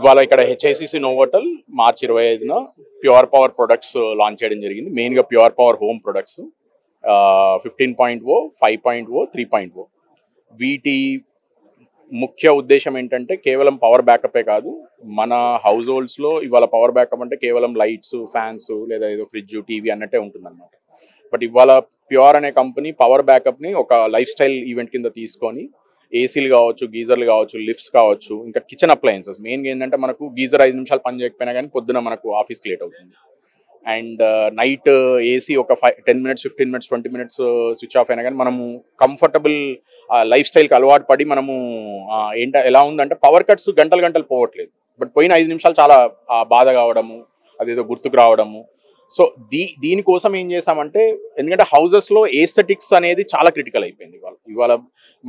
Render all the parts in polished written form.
ఇవాళ ఇక్కడ HICC Novotel మార్చి 25న pure power products launch చేయడం జరిగింది. మెయిన్గా ప్యూర్ పవర్ హోమ్ ప్రొడక్ట్స్ 15.0, 5.0, 3.0. వీటి ముఖ్య ఉద్దేశం ఏంటంటే కేవలం పవర్ బ్యాకపే కాదు, మన హౌస్ హోల్డ్స్లో ఇవాళ పవర్ బ్యాకప్ అంటే కేవలం లైట్స్, ఫ్యాన్స్ లేదా ఏదో ఫ్రిడ్జ్, టీవీ అన్నట్టే ఉంటుందన్నమాట. బట్ ఇవాళ ప్యూర్ అనే కంపెనీ పవర్ బ్యాకప్ని ఒక లైఫ్ స్టైల్ ఈవెంట్ కింద తీసుకొని ఏసీలు కావచ్చు, గీజర్లు కావచ్చు, లిఫ్ట్స్ కావచ్చు, ఇంకా కిచెన్ అప్లయన్సెస్. మెయిన్గా ఏంటంటే మనకు గీజర్ 5 నిమిషాలు పని చేయకపోయినా కానీ పొద్దున మనకు ఆఫీస్కి లేట్ అవుతుంది. అండ్ నైట్ ఏసీ ఒక 10 minutes, 15 minutes, 20 minutes switch off అయినా కానీ మనము కంఫర్టబుల్ లైఫ్ స్టైల్కి అలవాటు పడి మనము ఎలా ఉందంటే పవర్ కట్స్ గంటలు గంటలు పోవట్లేదు. బట్ పోయిన 5 నిమిషాలు చాలా బాధ కావడము, అదేదో గుర్తుకు రావడము. సో దీనికోసం ఏం చేసామంటే, ఎందుకంటే హౌజెస్లో ఏస్థెటిక్స్ అనేది చాలా క్రిటికల్ అయిపోయింది. ఇవాళ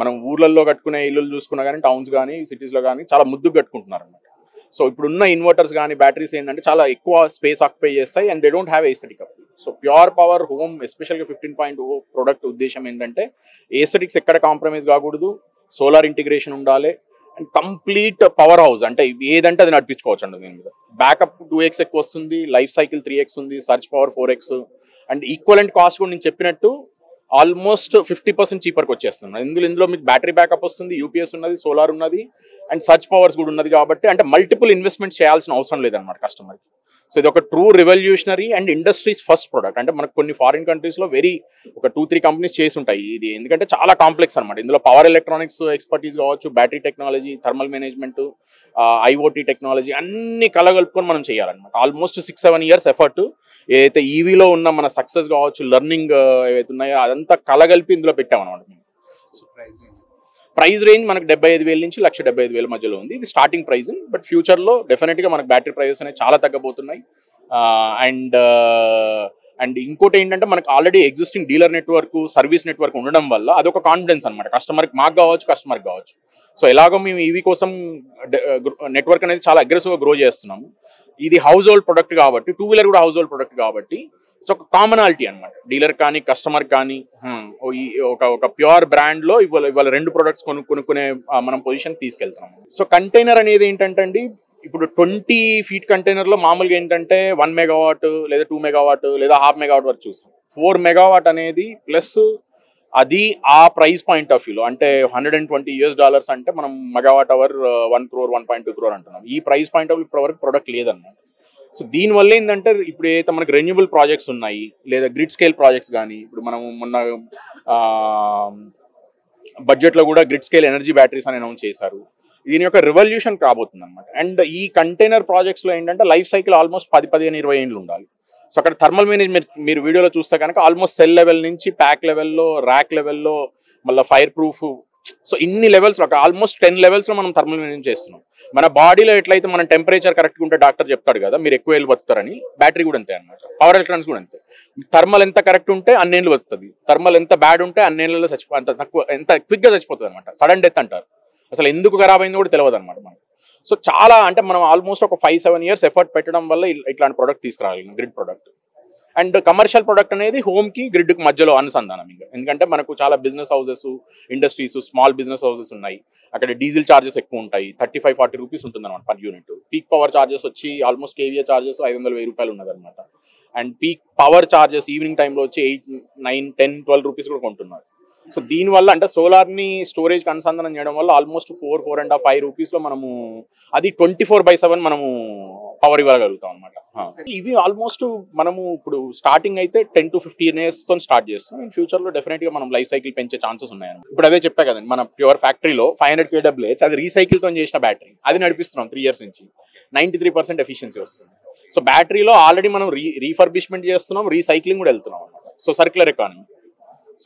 మనం ఊర్లలో కట్టుకునే ఇల్లులు చూసుకున్నా కానీ, టౌన్స్ కానీ, సిటీస్లో కానీ చాలా ముద్దుగా కట్టుకుంటున్నారు అన్నమాట. సో ఇప్పుడున్న ఇన్వర్టర్స్ కానీ బ్యాటరీస్ ఏంటంటే చాలా ఎక్కువ స్పేస్ ఆక్యుపై చేస్తాయి and they don't have aesthetic appeal. So pure power home ఎస్పెషల్గా 15.0 ప్రోడక్ట్ ఉద్దేశం ఏంటంటే ఏస్థెటిక్స్ ఎక్కడ కాంప్రమైజ్ కాకూడదు, సోలార్ ఇంటిగ్రేషన్ ఉండాలి అండ్ కంప్లీట్ పవర్ హౌస్ అంటే ఏదంటే అది నడిపించుకోవచ్చు అండి. దీని మీద బ్యాకప్ 2x ఎక్కువ వస్తుంది, లైఫ్ సైకిల్ 3x ఉంది, search power 4x and equivalent cost కూడా నేను చెప్పినట్టు ఆల్మోస్ట్ 50% చీపర్కి వచ్చేస్తుంది. ఇందులో మీకు బ్యాటరీ బ్యాకప్ వస్తుంది, యూపీఎస్ ఉన్నది, సోలార్ ఉన్నది అండ్ సర్చ్ పవర్స్ కూడా ఉన్నది. కాబట్టి అంటే మల్టిపుల్ ఇన్వెస్ట్మెంట్ చేయాల్సిన అవసరం లేదన్నమాట కస్టమర్కి. సో ఇది ఒక true revolutionary and industries first product. అంటే మనకు కొన్ని ఫారిన్ కంట్రీస్లో ఒక 2-3 కంపెనీస్ చేసి ఉంటాయి ఇది, ఎందుకంటే చాలా కాంప్లెక్స్ అనమాట. ఇందులో పవర్ ఎలక్ట్రానిక్స్ ఎక్స్పర్టీస్ కావచ్చు, battery technology, thermal management, IoT technology అన్ని కలగలుపుకొని మనం చేయాలన్నమాట. Almost 6-7 years effort. ఏదైతే ఈవీలో ఉన్న మన సక్సెస్ కావచ్చు, లెర్నింగ్ ఏవైతే ఉన్నాయో అదంతా కలగలిపి ఇందులో పెట్టామన్నమాట. ప్రైస్ రేంజ్ మనకు 75,000 నుంచి 1,75,000 మధ్యలో ఉంది. ఇది స్టార్టింగ్ ప్రైస్. బట్ ఫ్యూచర్లో డెఫినెట్గా మనకు బ్యాటరీ ప్రైజెస్ అనేవి చాలా తగ్గబోతున్నాయి. అండ్ ఇంకోటి ఏంటంటే మనకు already existing dealer network, service network ఉండడం వల్ల అదొక కాన్ఫిడెన్స్ అనమాట కస్టమర్కి, మాకు కావచ్చు, కస్టమర్కి కావచ్చు. సో ఎలాగో మేము ఈవీ కోసం నెట్వర్క్ అనేది చాలా అగ్రెసివ్గా గ్రో చేస్తున్నాము. ఇది హౌస్ హోల్డ్ ప్రొడక్ట్ కాబట్టి, 2-wheeler కూడా హౌస్ హోల్డ్ ప్రొడక్ట్ కాబట్టి సో ఒక కామనాలిటీ అనమాట. డీలర్ కానీ కస్టమర్ కానీ ఒక ప్యూర్ బ్రాండ్లో ఇవాళ 2 ప్రొడక్ట్స్ కొనుక్కునే మనం పొజిషన్ తీసుకెళ్తాము. సో కంటైనర్ అనేది ఏంటంటే అండి, ఇప్పుడు 20 feet కంటైనర్లో మామూలుగా ఏంటంటే 1 megawatt లేదా 2 megawatt లేదా 0.5 megawatt వరకు చూస్తాం. 4 megawatt అనేది ప్లస్ అది ఆ ప్రైస్ పాయింట్ ఆఫ్ వ్యూలో అంటే $120 అంటే మనం మెగావాట్ అవర్ 1 crore, 1.2 crore అంటున్నాం. ఈ ప్రైస్ పాయింట్ ఆఫ్ వ్యూ ఇప్పటివరకు ప్రొడక్ట్ లేదన్నమాట. సో దీనివల్ల ఏంటంటే ఇప్పుడు ఏదైతే మనకు రెన్యూబుల్ ప్రాజెక్ట్స్ ఉన్నాయి లేదా గ్రిడ్ స్కేల్ ప్రాజెక్ట్స్ కానీ, ఇప్పుడు మనం మొన్న బడ్జెట్లో కూడా గ్రిడ్ స్కేల్ ఎనర్జీ బ్యాటరీస్ అని అనౌన్స్ చేశారు. దీని యొక్క రెవల్యూషన్ కాబోతుంది అనమాట. అండ్ ఈ కంటైనర్ ప్రాజెక్ట్స్లో ఏంటంటే లైఫ్ సైకిల్ ఆల్మోస్ట్ 10, 15, 20 ఏళ్ళు ఉండాలి. సో అక్కడ థర్మల్ మేనేజ్మెంట్ మీరు వీడియోలో చూస్తే కనుక ఆల్మోస్ట్ సెల్ లెవెల్ నుంచి ప్యాక్ లెవెల్లో, ర్యాక్ లెవెల్లో, మళ్ళీ ఫైర్ ప్రూఫ్, సో ఇన్ని లెవెల్స్ ఒక ఆల్మోస్ట్ 10 levelsలో మనం థర్మల్ మేనేజ్ చేస్తున్నాం. మన బాడీలో ఎట్లయితే మన టెంపరేచర్ కరెక్ట్గా ఉంటే డాక్టర్ చెప్తాడు కదా మీరు ఎక్కువ ఏళ్ళు బతుకుతారని, బ్యాటరీ కూడా అంతే అనమాట. పవర్ ఎలక్ట్రానిక్స్ కూడా అంతే. థర్మల్ ఎంత కరెక్ట్ ఉంటే అన్నేళ్ళు బతుకుతుంది, థర్మల్ ఎంత బ్యాడ్ ఉంటే అన్నేళ్ళలో ఎంత క్విక్గా చచ్చిపోతుంది అనమాట. సడన్ డెత్ అంటారు. అసలు ఎందుకు ఖరాబ్ అయిందో కూడా తెలియదు అనమాట మనకు. సో చాలా అంటే మనం ఆల్మోస్ట్ ఒక 5-7 years ఎఫర్ట్ పెట్టడం వల్ల ఇట్లాంటి ప్రోడక్ట్ తీసుకురాగలిగిన grid product. And commercial product అనేది హోమ్కి, గ్రిడ్కి మధ్యలో అనుసంధానం. ఇంకా ఎందుకంటే మనకు చాలా business houses, industries, small business houses ఉన్నాయి. అక్కడ డీజిల్ ఛార్జెస్ ఎక్కువ ఉంటాయి. 35-40 రూపీస్ ఉంటుంది అనమాట per unit. Peak power charges వచ్చి ఆల్మోస్ట్ కేవీఏ ఛార్జెస్ 500-1000 రూపాయలు ఉన్నదన్నమాట. And peak power charges evening టైంలో వచ్చి 8, 9, 10, 12 రూపీస్ కూడా కొంటున్నారు. సో దీనివల్ల అంటే సోలార్ని స్టోరేజ్కి అనుసంధానం చేయడం వల్ల ఆల్మోస్ట్ 4.5 రూపీస్లో మనము అది 24/7 మనము పవర్ ఇవ్వగలుగుతాం అనమాట. ఇవి ఆల్మోస్ట్ మనము ఇప్పుడు స్టార్టింగ్ అయితే 10 to 15 years తో స్టార్ట్ చేస్తాం. ఇన్ ఫ్యూచర్లో డెఫినెట్గా మనం లైఫ్ సైకిల్ పెంచే ఛాన్సెస్ ఉన్నాయన్నమాట. ఇప్పుడు అదే చెప్పా కదండి, మన ప్యూర్ ఫ్యాక్టరీలో 500 kWh అది రీసైకిల్తో చేసిన బ్యాటరీ, అది నడిపిస్తున్నాం 3 years నుంచి. 93% ఎఫిషియన్సీ వస్తుంది. సో బ్యాటరీలో ఆల్రెడీ మనం రీఫర్బిష్మెంట్ చేస్తున్నాం, రీసైక్లింగ్ కూడా వెళ్తున్నాం అనమాట. So circular economy.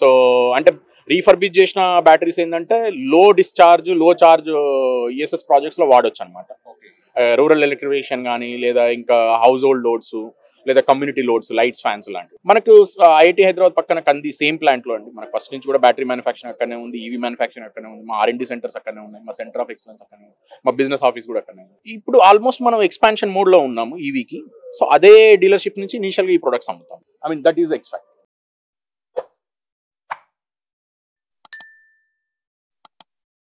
సో అంటే రీఫర్బిష్ చేసిన బ్యాటరీస్ ఏంటంటే లో డిశ్చార్జ్, లో చార్జ్ ఈఎస్ఎస్ ప్రాజెక్ట్స్లో వాడొచ్చు అనమాట. రూరల్ ఎలక్ట్రిఫికేషన్ కానీ లేదా ఇంకా హౌస్ హోల్డ్ లోడ్స్ లేదా కమ్యూనిటీ లోడ్స్, లైట్స్, ఫ్యాన్స్ లాంటివి. మనకు ఐఐటి హైదరాబాద్ పక్కన కంది సేమ్ ప్లాంట్లో అండి. మనకు ఫస్ట్ నుంచి కూడా బ్యాటరీ మ్యానుఫ్యాక్చరింగ్ అక్కడనే ఉంది, ఈవీ మ్యానుఫ్యాక్చరింగ్ అక్కడనే ఉంది, మా R&D సెంటర్స్ అక్కడనే ఉన్నాయి, మా సెంటర్ ఆఫ్ ఎక్సలెన్స్ అక్కడనే ఉంది, మా బిజినెస్ ఆఫీస్ కూడా అక్కడనే ఉంది. ఇప్పుడు ఆల్మోస్ట్ మనం ఎక్స్పాన్షన్ మోడ్లో ఉన్నాము ఈవీకి. సో అదే డీలర్షిప్ నుంచి ఇనీషియల్గా ఈ ప్రొడక్ట్స్ అమ్ముతాం. That is expect.